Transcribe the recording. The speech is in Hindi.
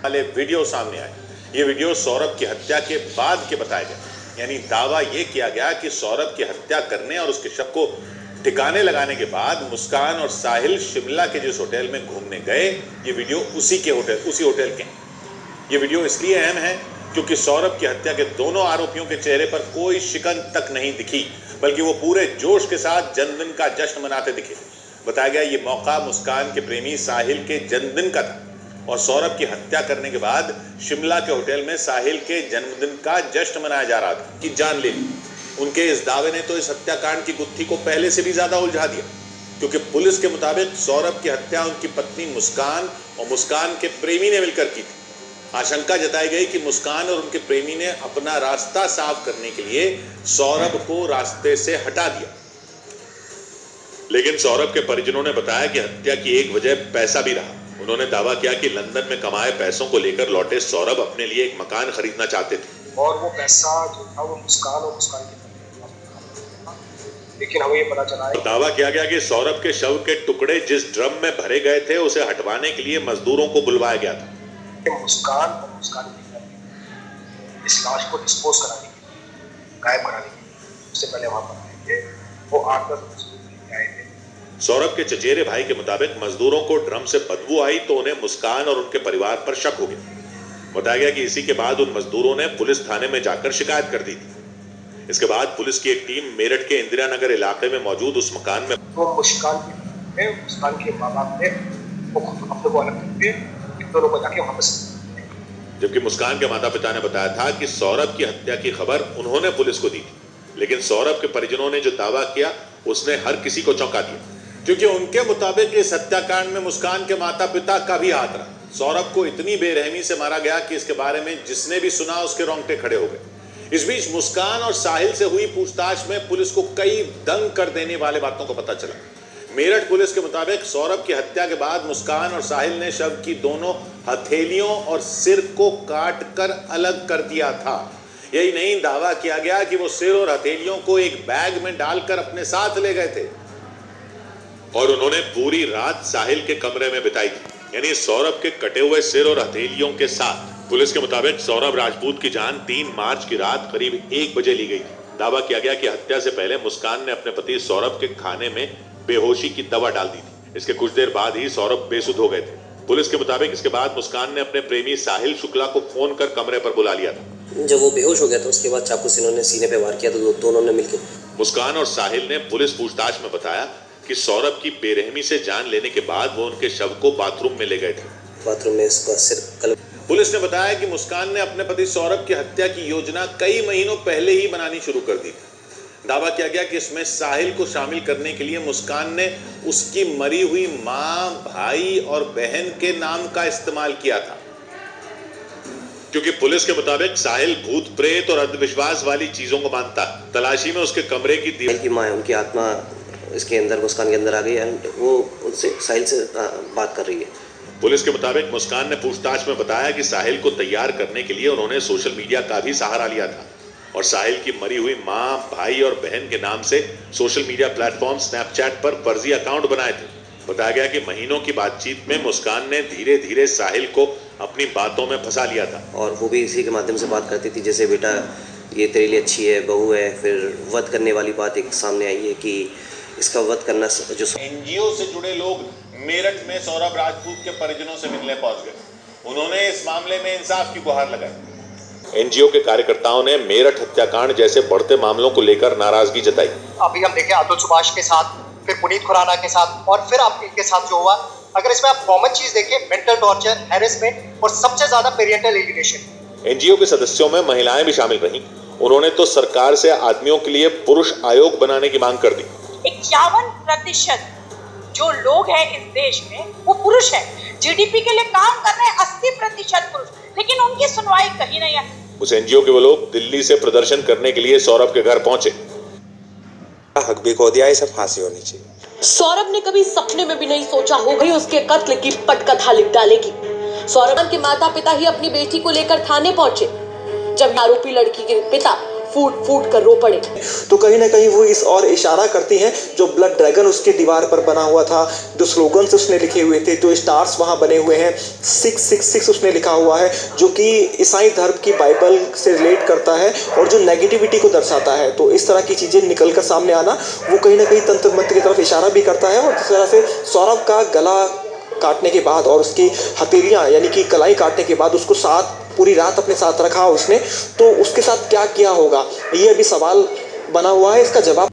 वाले वीडियो सामने आए। ये वीडियो सौरभ की हत्या के बाद के बताए गए। यानी दावा ये किया गया कि सौरभ की हत्या करने और उसके शव को ठिकाने लगाने के बाद मुस्कान और साहिल शिमला के जिस होटल में घूमने गए, ये वीडियो उसी होटल के। ये वीडियो इसलिए अहम है क्योंकि सौरभ की हत्या के दोनों आरोपियों के चेहरे पर कोई शिकन तक नहीं दिखी, बल्कि वो पूरे जोश के साथ जन्मदिन का जश्न मनाते दिखे। बताया गया ये मौका मुस्कान के प्रेमी साहिल के जन्मदिन का था और सौरभ की हत्या करने के बाद शिमला के होटल में साहिल के जन्मदिन का जश्न मनाया जा रहा था कि जान ले ली। उनके इस दावे ने तो इस हत्याकांड की गुत्थी को पहले से भी ज्यादा उलझा दिया, क्योंकि पुलिस के मुताबिक सौरभ की हत्या उनकी पत्नी मुस्कान और मुस्कान के प्रेमी ने मिलकर की थी। आशंका जताई गई कि मुस्कान और उनके प्रेमी ने अपना रास्ता साफ करने के लिए सौरभ को रास्ते से हटा दिया। लेकिन सौरभ के परिजनों ने बताया कि हत्या की एक वजह पैसा भी रहा। उन्होंने दावा किया कि लंदन में कमाए पैसों को लेकर लौटे सौरभ अपने लिए एक मकान खरीदना चाहते थे और वो पैसा जो था वो मुस्कान और मुस्कान के, लेकिन हमें ये पता चला है। दावा किया गया कि सौरभ के शव के टुकड़े जिस ड्रम में भरे गए थे उसे हटवाने के लिए मजदूरों को बुलवाया गया था। मुस्कान और मुस्कान की फैमिली इस लाश को डिस्पोज कराने के लिए, गायब कराने के लिए उससे पहले वहां पर आए थे। वो 8-10 मजदूर आए थे। सौरभ के चचेरे भाई के मुताबिक मजदूरों को ड्रम से बदबू आई तो उन्हें मुस्कान और उनके परिवार पर शक हो गया। बताया गया कि इसी के बाद उन मजदूरों ने पुलिस थाने में जाकर शिकायत कर दी थी। इसके बाद पुलिस की एक टीम मेरठ के इंदिरा नगर इलाके में मौजूद उस मकान में तो मुस्कान के माँ बाप ने वो अपने को अलग करके दोनों को जाके वापस, जबकि मुस्कान के माता पिता ने बताया था कि सौरभ की हत्या की खबर उन्होंने पुलिस को दी थी। लेकिन सौरभ के परिजनों ने जो दावा किया उसने हर किसी को चौंका दिया, क्योंकि उनके मुताबिक इस हत्याकांड में मुस्कान के माता पिता का भी हाथ रहा। सौरभ को इतनी बेरहमी से मारा गया कि इसके बारे में जिसने भी सुना उसके रोंगटे खड़े हो गए। इस बीच मुस्कान और साहिल से हुई पूछताछ में पुलिस को कई दंग कर देने वाले बातों को पता चला। मेरठ पुलिस के मुताबिक सौरभ की हत्या के बाद मुस्कान और साहिल ने शव की दोनों हथेलियों और सिर को काट कर अलग कर दिया था। यही नहीं, दावा किया गया कि वो सिर और हथेलियों को एक बैग में डालकर अपने साथ ले गए थे और उन्होंने पूरी रात साहिल के कमरे में बिताई थी, यानी सौरभ के कटे हुए सिर और हथेलियों के साथ। पुलिस के मुताबिक सौरभ राजपूत की जान 3 मार्च की रात करीब 1 बजे ली गई थी। दावा किया गया कि हत्या से पहले मुस्कान ने अपने पति सौरभ के खाने में बेहोशी की दवा डाल दी थी। इसके कुछ देर बाद ही सौरभ बेसुध हो गए थे। पुलिस के मुताबिक इसके बाद मुस्कान ने अपने प्रेमी साहिल शुक्ला को फोन कर कमरे पर बुला लिया था। जब वो बेहोश हो गया था उसके बाद चाकू से इन्होंने सीने पे वार किया, तो दोनों ने मिलकर। मुस्कान और साहिल ने पुलिस पूछताछ में बताया कि सौरभ की बेरहमी से जान लेने के बाद वो उनके शव को बाथरूम में ले गए थे। बाथरूम में इसका सिर पुलिस ने बताया कि मुस्कान ने अपने पति सौरभ की हत्या की योजना कई महीनों पहले ही बनानी शुरू कर दी थी। दावा किया गया कि इसमें साहिल को शामिल करने के लिए मुस्कान ने उसकी मरी हुई मां, भाई और बहन के नाम का इस्तेमाल किया था, क्योंकि पुलिस के मुताबिक साहिल भूत प्रेत और अंधविश्वास वाली चीजों को मानता। तलाशी में उसके कमरे की दीवार की मां है, उनकी आत्मा इसके अंदर, मुस्कान के अंदर आ गई एंड वो उनसे साहिल से बात कर रही है। पुलिस के मुताबिक मुस्कान ने पूछताछ में बताया कि साहिल को तैयार करने के लिए उन्होंने सोशल मीडिया का भी सहारा लिया था और साहिल की मरी हुई मां, भाई और बहन के नाम से सोशल मीडिया प्लेटफॉर्म स्नैपचैट पर फर्जी अकाउंट बनाए थे। बताया गया कि महीनों की बातचीत में मुस्कान ने धीरे धीरे साहिल को अपनी बातों में फंसा लिया था और वो भी इसी के माध्यम से बात करती थी, जैसे बेटा ये तेरे लिए अच्छी है, बहू है। फिर वध करने वाली बात एक सामने आई है कि इसका वध करना। जो एनजीओ से जुड़े लोग मेरठ में सौरभ राजपूत के परिजनों से मिलने पहुंच गए। उन्होंने इस मामले में इंसाफ की गुहार लगाई। एनजीओ के कार्यकर्ताओं ने मेरठ हत्याकांड जैसे बढ़ते मामलों को लेकर नाराजगी जताई। अभी हम देखें अतुल सुभाष के साथ, फिर पुनीत खुराना के साथ और फिर आप इनके साथ जो हुआ, अगर इसमें आप कॉमन चीज देखें, मेंटल टॉर्चर, हैरेसमेंट और सबसे ज्यादा पेरेंटल एलिगेशन। एनजीओ के सदस्यों में महिलाएं भी शामिल रहीं। उन्होंने तो सरकार से आदमियों के लिए पुरुष आयोग बनाने की मांग कर दी। 51% जो लोग हैं इस देश में वो पुरुष हैं। जीडीपी के लिए काम कर रहे हैं 80% पुरुष, लेकिन उनकी सुनवाई कहीं नहीं है। उस एनजीओ के वो लोग दिल्ली से प्रदर्शन करने के लिए सौरभ के घर पहुंचे। हक भी खो दिया, इसे फांसी होनी चाहिए। सौरभ ने कभी सपने में भी नहीं सोचा होगी उसके कत्ल की पटकथा लिख डालेगी। सौरभ के माता पिता ही अपनी बेटी को लेकर थाने पहुंचे। जब आरोपी लड़की के पिता फूट फूट कर रो पड़े। तो कहीं ना कहीं वो इस और इशारा करती हैं, जो ब्लड ड्रैगन उसके दीवार पर बना हुआ था, जो स्लोगन्स उसने लिखे हुए थे, जो स्टार्स वहाँ बने हुए हैं, 666 उसने लिखा हुआ है, जो कि ईसाई धर्म की बाइबल से रिलेट करता है और जो नेगेटिविटी को दर्शाता है। तो इस तरह की चीज़ें निकल कर सामने आना वो कहीं ना कहीं तंत्र मंत्र की तरफ इशारा भी करता है। और जिस तरह से सौरभ का गला काटने के बाद और उसकी हथेलियाँ यानी कि कलाई काटने के बाद उसको पूरी रात अपने साथ रखा उसने, तो उसके साथ क्या किया होगा ये अभी सवाल बना हुआ है। इसका जवाब